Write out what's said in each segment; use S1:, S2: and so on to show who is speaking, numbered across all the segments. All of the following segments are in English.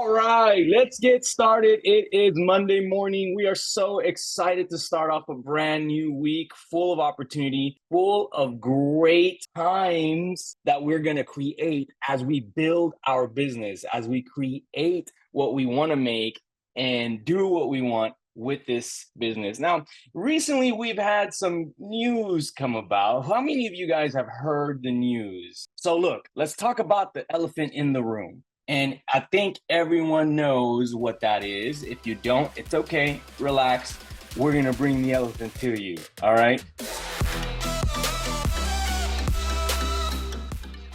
S1: All right, let's get started. It is Monday morning. We are so excited to start off a brand new week full of opportunity, full of great times that we're going to create as we build our business, as we create what we want to make and do what we want with this business. Now, recently we've had some news come about. How many of you guys have heard the news? So look, let's talk about the elephant in the room. And I think everyone knows what that is. If you don't, it's okay. Relax. We're going to bring the elephant to you. All right.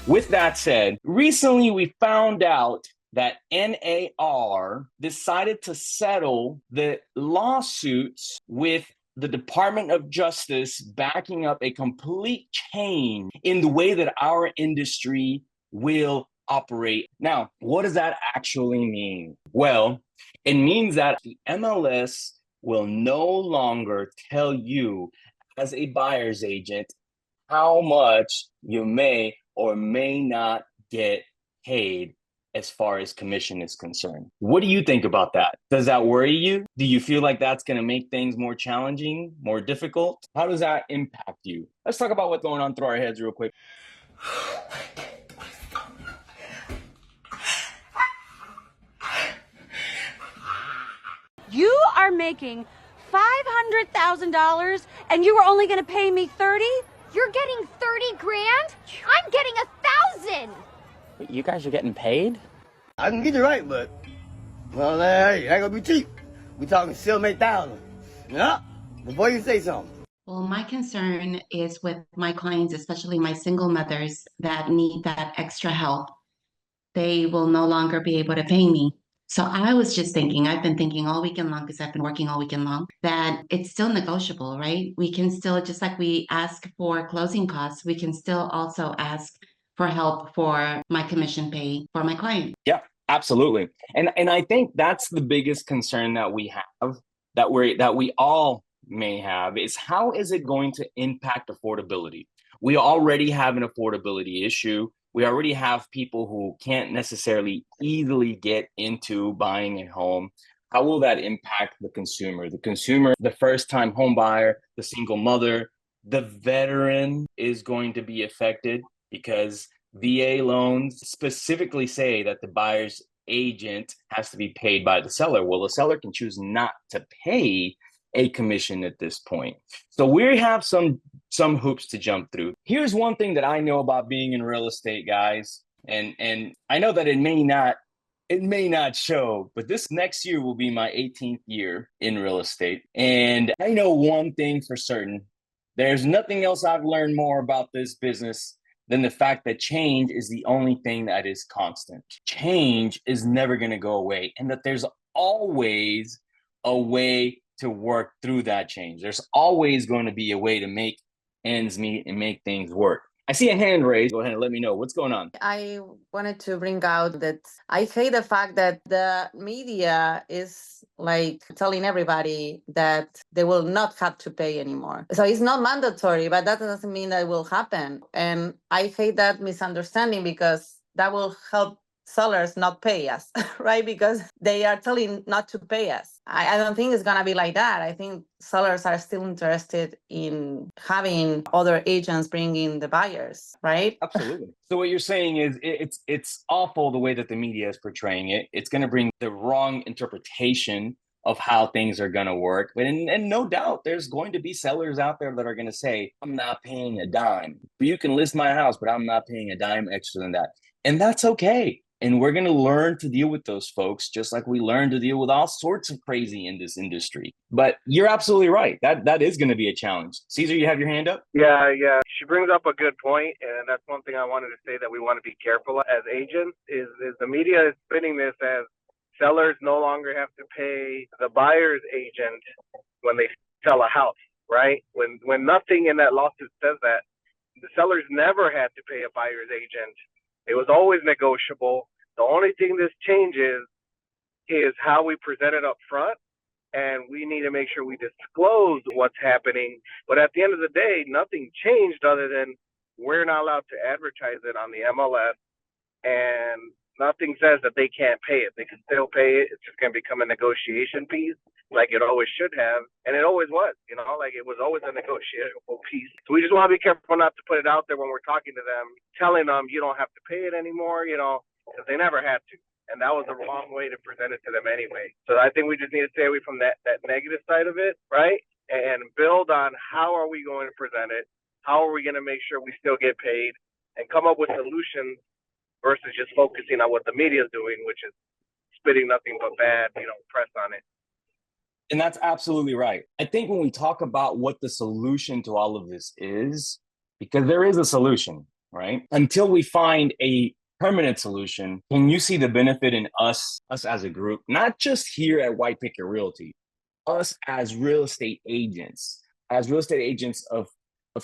S1: With that said, recently we found out that NAR decided to settle the lawsuits with the Department of Justice, backing up a complete change in the way that our industry will operate. Now, what does that actually mean? Well, it means that the MLS will no longer tell you as a buyer's agent how much you may or may not get paid as far as commission is concerned. What do you think about that? Does that worry you? Do you feel like that's going to make things more challenging, more difficult? How does that impact you? Let's talk about what's going on through our heads real quick.
S2: You are making $500,000 and you were only going to pay me 30?
S3: You're getting 30 grand? I'm getting 1,000.
S4: Wait, you guys are getting paid?
S5: I can get it right, but, well, hey, ain't gonna be cheap. We talking still make thousands. Yeah, before you say something.
S6: Well, my concern is with my clients, especially my single mothers that need that extra help. They will no longer be able to pay me. So I was just thinking, I've been thinking all weekend long, because I've been working all weekend long, that it's still negotiable, right? We can still, just like we ask for closing costs, we can still also ask for help for my commission pay for my client.
S1: Yeah, absolutely. And I think that's the biggest concern that we have, that we all may have, is how is it going to impact affordability? We already have an affordability issue. We already have people who can't necessarily easily get into buying a home. How will that impact the consumer? The consumer, the first-time home buyer, the single mother, the veteran is going to be affected because VA loans specifically say that the buyer's agent has to be paid by the seller. Well, the seller can choose not to pay a commission at this point. So we have some hoops to jump through. Here's one thing that I know about being in real estate, guys, and I know that it may not show, but this next year will be my 18th year in real estate. And I know one thing for certain. There's nothing else I've learned more about this business than the fact that change is the only thing that is constant. Change is never going to go away, and that there's always a way to work through that change. There's always going to be a way to make ends meet and make things work. I see a hand raised. Go ahead and let me know what's going on.
S7: I wanted to bring out that I hate the fact that the media is like telling everybody that they will not have to pay anymore. So it's not mandatory, but that doesn't mean that it will happen. And I hate that misunderstanding, because that will help sellers not pay us, right? Because they are telling not to pay us. I don't think it's going to be like that. I think sellers are still interested in having other agents bring in the buyers, right?
S1: Absolutely. So what you're saying is it's awful the way that the media is portraying it. It's going to bring the wrong interpretation of how things are going to work. And no doubt there's going to be sellers out there that are going to say, I'm not paying a dime. You can list my house, but I'm not paying a dime extra than that. And that's okay. And we're going to learn to deal with those folks, just like we learn to deal with all sorts of crazy in this industry. But you're absolutely right. That is going to be a challenge. Caesar, you have your hand up?
S8: Yeah. She brings up a good point, and that's one thing I wanted to say that we want to be careful as agents is the media is spinning this as sellers no longer have to pay the buyer's agent when they sell a house, right? When nothing in that lawsuit says that. The sellers never had to pay a buyer's agent. It was always negotiable. The only thing this changes is how we present it up front, and we need to make sure we disclose what's happening. But at the end of the day, nothing changed other than we're not allowed to advertise it on the MLS, and nothing says that they can't pay it. They can still pay it. It's just going to become a negotiation piece like it always should have. And it always was, like it was always a negotiable piece. So we just want to be careful not to put it out there when we're talking to them, telling them you don't have to pay it anymore, because they never had to. And that was the wrong way to present it to them anyway. So I think we just need to stay away from that negative side of it, right? And build on how are we going to present it? How are we going to make sure we still get paid? And come up with solutions versus just focusing on what the media is doing, which is spitting nothing but bad, press on it.
S1: And that's absolutely right. I think when we talk about what the solution to all of this is, because there is a solution, right? Until we find a permanent solution, can you see the benefit in us as a group, not just here at White Picket Realty, us as real estate agents of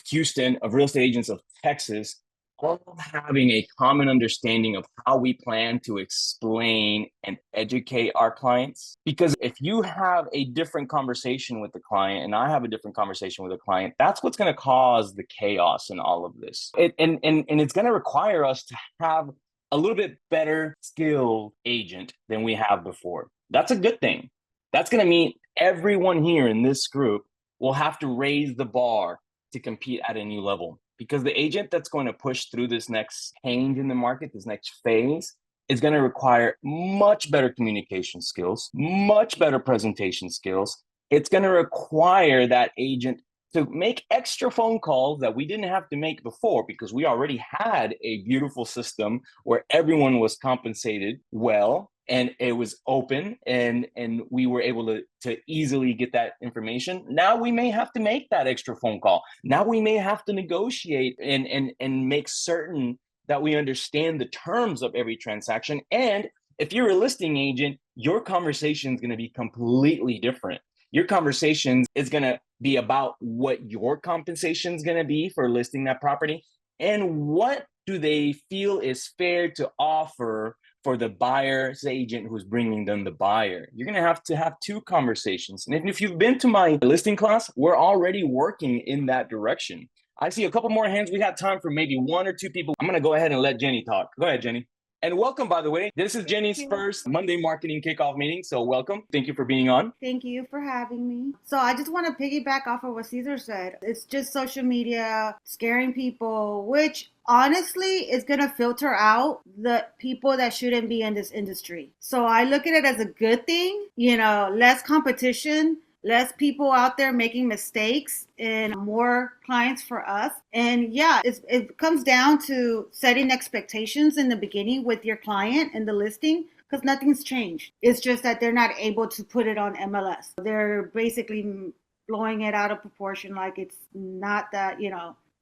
S1: Houston, of real estate agents of Texas, all having a common understanding of how we plan to explain and educate our clients. Because if you have a different conversation with the client and I have a different conversation with a client, that's what's going to cause the chaos in all of this. And it's going to require us to have a little bit better skilled agent than we have before. That's a good thing. That's going to mean everyone here in this group will have to raise the bar to compete at a new level. Because the agent that's going to push through this next change in the market, this next phase, is going to require much better communication skills, much better presentation skills. It's going to require that agent to make extra phone calls that we didn't have to make before because we already had a beautiful system where everyone was compensated well. And it was open and we were able to easily get that information. Now we may have to make that extra phone call. Now we may have to negotiate and make certain that we understand the terms of every transaction. And if you're a listing agent, your conversation is going to be completely different. Your conversation is going to be about what your compensation is going to be for listing that property and what do they feel is fair to offer for the buyer's agent who's bringing them the buyer. You're going to have two conversations. And if you've been to my listing class, we're already working in that direction. I see a couple more hands. We got time for maybe one or two people. I'm going to go ahead and let Jenny talk. Go ahead, Jenny. And welcome, by the way. This is Jenny's first Monday marketing kickoff meeting. So welcome. Thank you for being on.
S9: Thank you for having me. So I just want to piggyback off of what Cesar said. It's just social media scaring people, which honestly is going to filter out the people that shouldn't be in this industry. So I look at it as a good thing, less competition, less people out there making mistakes and more clients for us. And yeah, it comes down to setting expectations in the beginning with your client in the listing because nothing's changed. It's just that they're not able to put it on MLS. They're basically blowing it out of proportion like it's not that,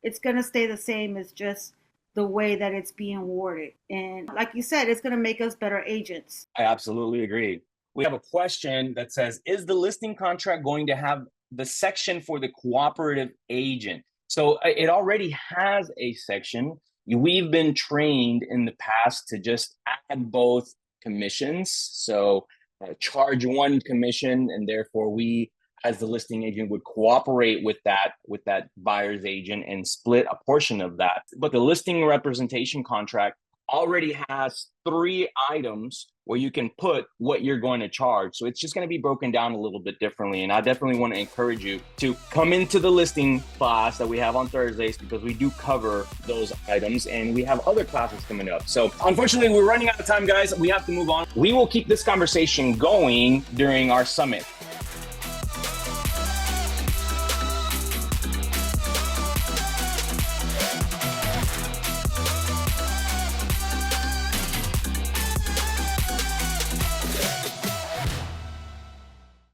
S9: it's going to stay the same. It's just the way that it's being worded. And like you said, it's going to make us better agents.
S1: I absolutely agree. We have a question that says, is the listing contract going to have the section for the cooperative agent? So it already has a section. We've been trained in the past to just add both commissions. So charge one commission, and therefore we, as the listing agent, would cooperate with that buyer's agent and split a portion of that. But the listing representation contract already has 3 items where you can put what you're going to charge. So it's just going to be broken down a little bit differently. And I definitely want to encourage you to come into the listing class that we have on Thursdays because we do cover those items and we have other classes coming up. So unfortunately, we're running out of time, guys. We have to move on. We will keep this conversation going during our summit.